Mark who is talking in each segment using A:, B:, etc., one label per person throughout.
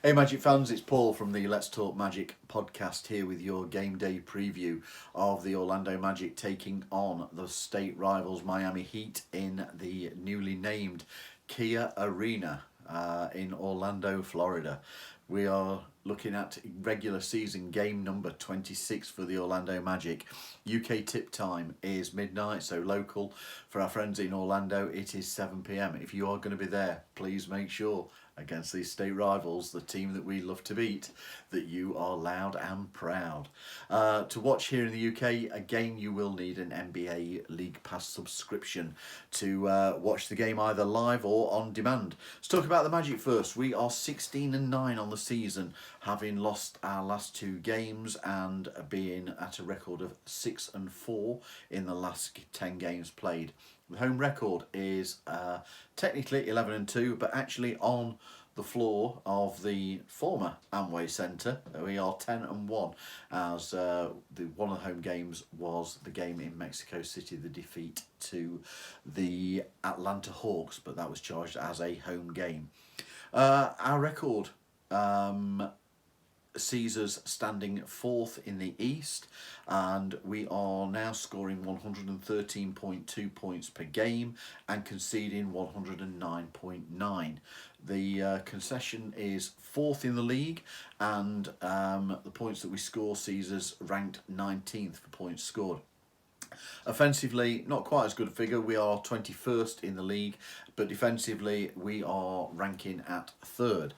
A: Hey Magic fans, it's Paul from the Let's Talk Magic podcast here with your game day preview of the Orlando Magic taking on the state rivals Miami Heat in the newly named Kia Arena in Orlando, Florida. We are looking at regular season game number 26 for the Orlando Magic. UK tip time is midnight, so local for our friends in Orlando it is 7 p.m. If you are going to be there, please make sure against these state rivals, the team that we love to beat, that you are loud and proud. To watch here in the UK, again, you will need an NBA League Pass subscription to watch the game either live or on demand. Let's talk about the Magic first. We are 16-9 on the season, having lost our last two games and being at a record of 6-4 in the last 10 games played. The home record is technically 11-2, but actually on the floor of the former Amway Centre, we are 10-1, as one of the home games was the game in Mexico City, the defeat to the Atlanta Hawks, but that was charged as a home game. Our record sees us standing fourth in the East, and we are now scoring 113.2 points per game and conceding 109.9. The concession is fourth in the league, and the points that we score sees us ranked 19th for points scored. Offensively, not quite as good a figure. We are 21st in the league, but defensively, we are ranking at third.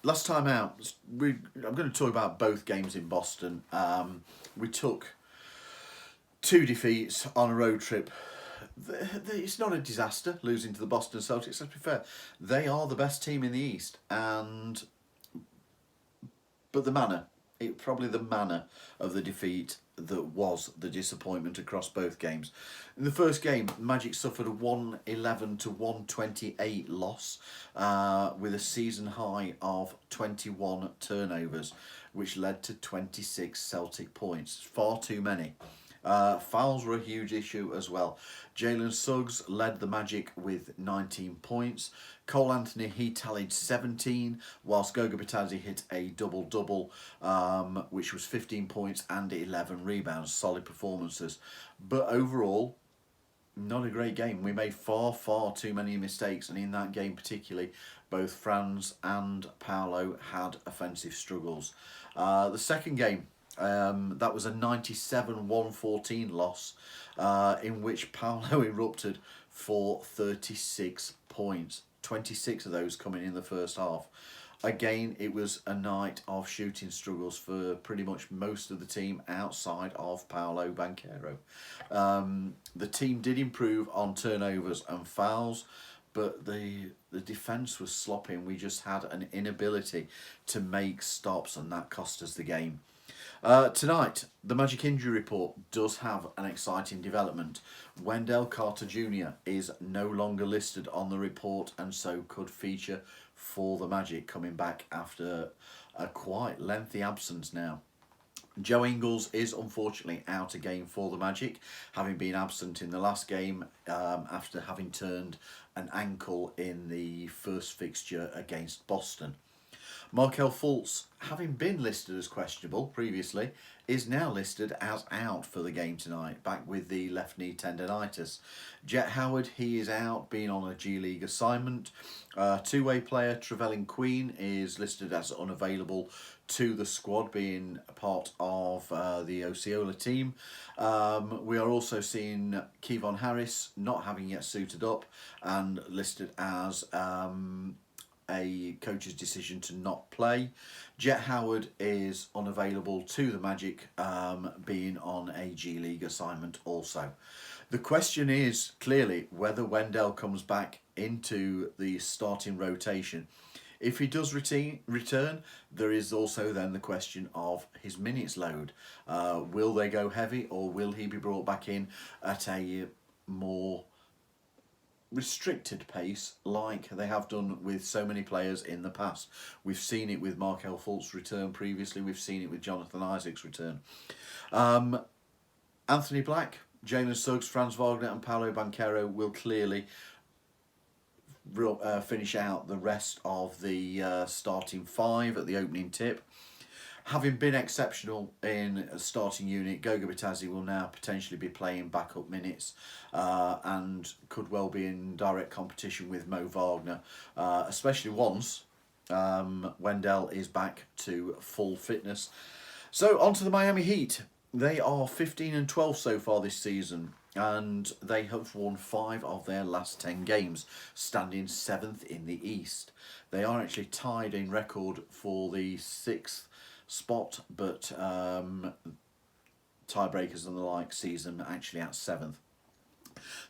A: Last time out, I'm going to talk about both games in Boston. We took two defeats on a road trip. It's not a disaster losing to the Boston Celtics, let's be fair. They are the best team in the East, but probably the manner of the defeat that was the disappointment across both games. In the first game, Magic suffered a 111-128 loss with a season high of 21 turnovers, which led to 26 Celtic points. Far too many. Fouls were a huge issue as well. Jalen Suggs led the Magic with 19 points. Cole Anthony, he tallied 17, whilst Goga Bitadze hit a double-double, which was 15 points and 11 rebounds. Solid performances. But overall, not a great game. We made far too many mistakes, and in that game particularly, both Franz and Paolo had offensive struggles. The second game, that was a 97-114 loss, in which Paolo erupted for 36 points. 26 of those coming in the first half. Again, it was a night of shooting struggles for pretty much most of the team outside of Paolo Banchero. The team did improve on turnovers and fouls, but the defence was sloppy, and we just had an inability to make stops, and that cost us the game. Tonight, the Magic injury report does have an exciting development. Wendell Carter Jr. is no longer listed on the report, and so could feature for the Magic, coming back after a quite lengthy absence now. Joe Ingles is unfortunately out again for the Magic, having been absent in the last game after having turned an ankle in the first fixture against Boston. Markelle Fultz, having been listed as questionable previously, is now listed as out for the game tonight, back with the left knee tendonitis. Jet Howard, he is out, being on a G League assignment. Two-way player Trevelyan Queen is listed as unavailable to the squad, being a part of the Osceola team. We are also seeing Kevon Harris not having yet suited up and listed as a coach's decision to not play. Jet Howard is unavailable to the Magic, being on a G League assignment also. The question is clearly whether Wendell comes back into the starting rotation. If he does return, there is also then the question of his minutes load. Will they go heavy, or will he be brought back in at a more restricted pace like they have done with so many players in the past? We've seen it with Markelle Fultz's return previously. We've seen it with Jonathan Isaac's return. Anthony Black, Jalen Suggs, Franz Wagner and Paolo Banchero will clearly finish out the rest of the starting five at the opening tip. Having been exceptional in a starting unit, Goga Bitadze will now potentially be playing backup minutes and could well be in direct competition with Mo Wagner, especially once Wendell is back to full fitness. So on to the Miami Heat. They are 15 and 12 so far this season, and they have won 5 of their last 10 games, standing 7th in the East. They are actually tied in record for the 6th spot, but tiebreakers and the like sees them actually at 7th.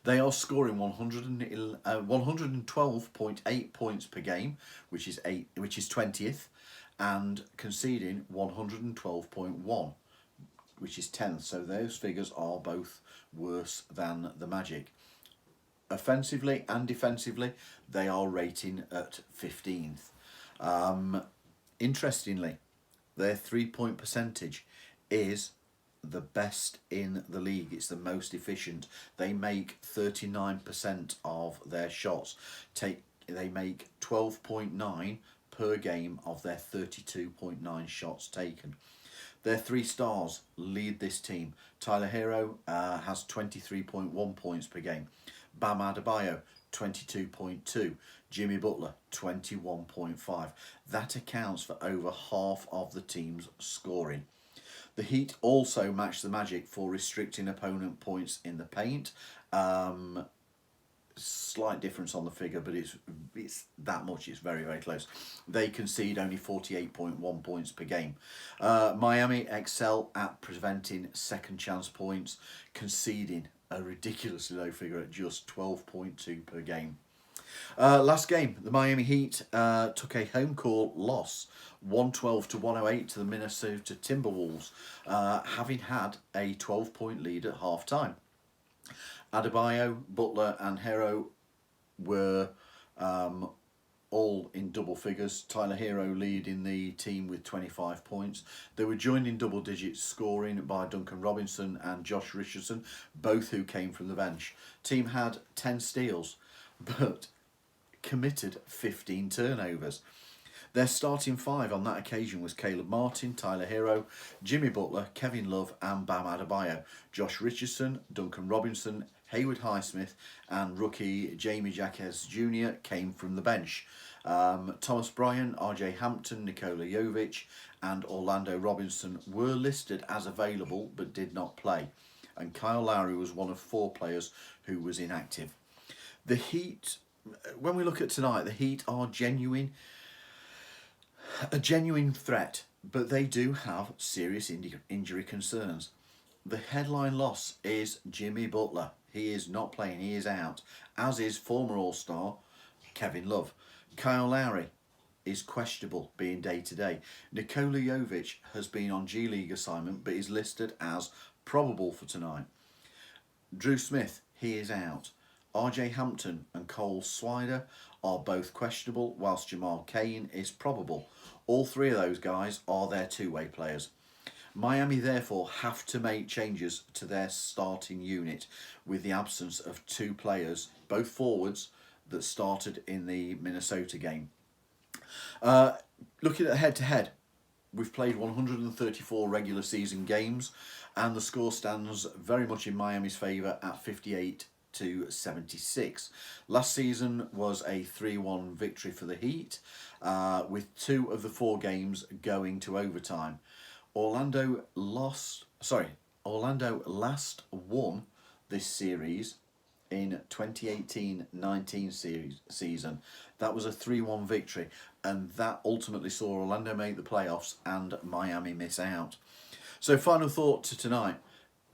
A: They are scoring 112.8 points per game, which is 20th, and conceding 112.1, which is 10th. So those figures are both worse than the Magic. Offensively and defensively, they are rating at 15th. Interestingly, their 3-point percentage is the best in the league. It's the most efficient. They make 39% of their shots. They make 12.9 per game of their 32.9 shots taken. Their 3 stars lead this team. Tyler Hero has 23.1 points per game. Bam Adebayo, 22.2. Jimmy Butler, 21.5. That accounts for over half of the team's scoring. The Heat also match the Magic for restricting opponent points in the paint. Slight difference on the figure, but it's that much. It's very, very close. They concede only 48.1 points per game. Miami excel at preventing second chance points, conceding a ridiculously low figure at just 12.2 per game. Last game, the Miami Heat took a home court loss, 112 to 108 to the Minnesota Timberwolves, having had a 12-point lead at half time. Adebayo, Butler and Hero were all in double figures. Tyler Hero leading the team with 25 points. They were joined in double digits scoring by Duncan Robinson and Josh Richardson, both who came from the bench. Team had 10 steals, but committed 15 turnovers. Their starting 5 on that occasion was Caleb Martin, Tyler Hero, Jimmy Butler, Kevin Love and Bam Adebayo. Josh Richardson, Duncan Robinson, Haywood Highsmith and rookie Jamie Jaquez Jr. came from the bench. Thomas Bryan, RJ Hampton, Nikola Jovic and Orlando Robinson were listed as available but did not play. And Kyle Lowry was one of 4 players who was inactive. The Heat, when we look at tonight, the Heat are a genuine threat, but they do have serious injury concerns. The headline loss is Jimmy Butler. He is not playing, he is out, as is former All-Star Kevin Love. Kyle Lowry is questionable, being day-to-day. Nikola Jovic has been on G League assignment but is listed as probable for tonight. Drew Smith, he is out. RJ Hampton and Cole Swider are both questionable, whilst Jamal Cain is probable. All 3 of those guys are their two-way players. Miami therefore have to make changes to their starting unit with the absence of 2 players, both forwards, that started in the Minnesota game. Looking at head-to-head, we've played 134 regular season games and the score stands very much in Miami's favour at 58 to 76. Last season was a 3-1 victory for the Heat, with 2 of the 4 games going to overtime. Orlando last won this series in 2018-19 season. That was a 3-1 victory, and that ultimately saw Orlando make the playoffs and Miami miss out. So final thought to tonight.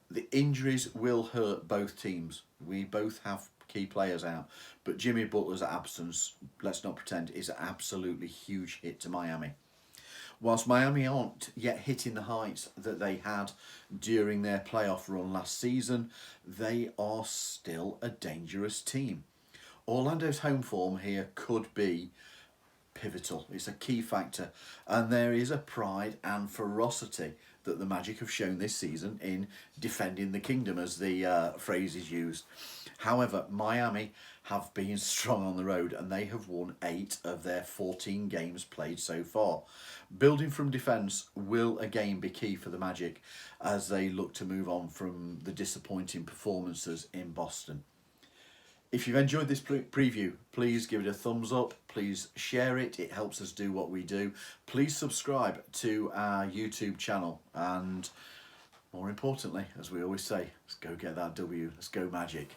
A: The injuries will hurt both teams. We both have key players out, but Jimmy Butler's absence, let's not pretend, is an absolutely huge hit to Miami. Whilst Miami aren't yet hitting the heights that they had during their playoff run last season, they are still a dangerous team. Orlando's home form here could be pivotal. It's a key factor, and there is a pride and ferocity that the Magic have shown this season in defending the kingdom, as the phrase is used. However, Miami have been strong on the road, and they have won 8 of their 14 games played so far. Building from defence will again be key for the Magic as they look to move on from the disappointing performances in Boston. If you've enjoyed this preview, please give it a thumbs up. Please share it. It helps us do what we do. Please subscribe to our YouTube channel. And more importantly, as we always say, let's go get that W. Let's go Magic.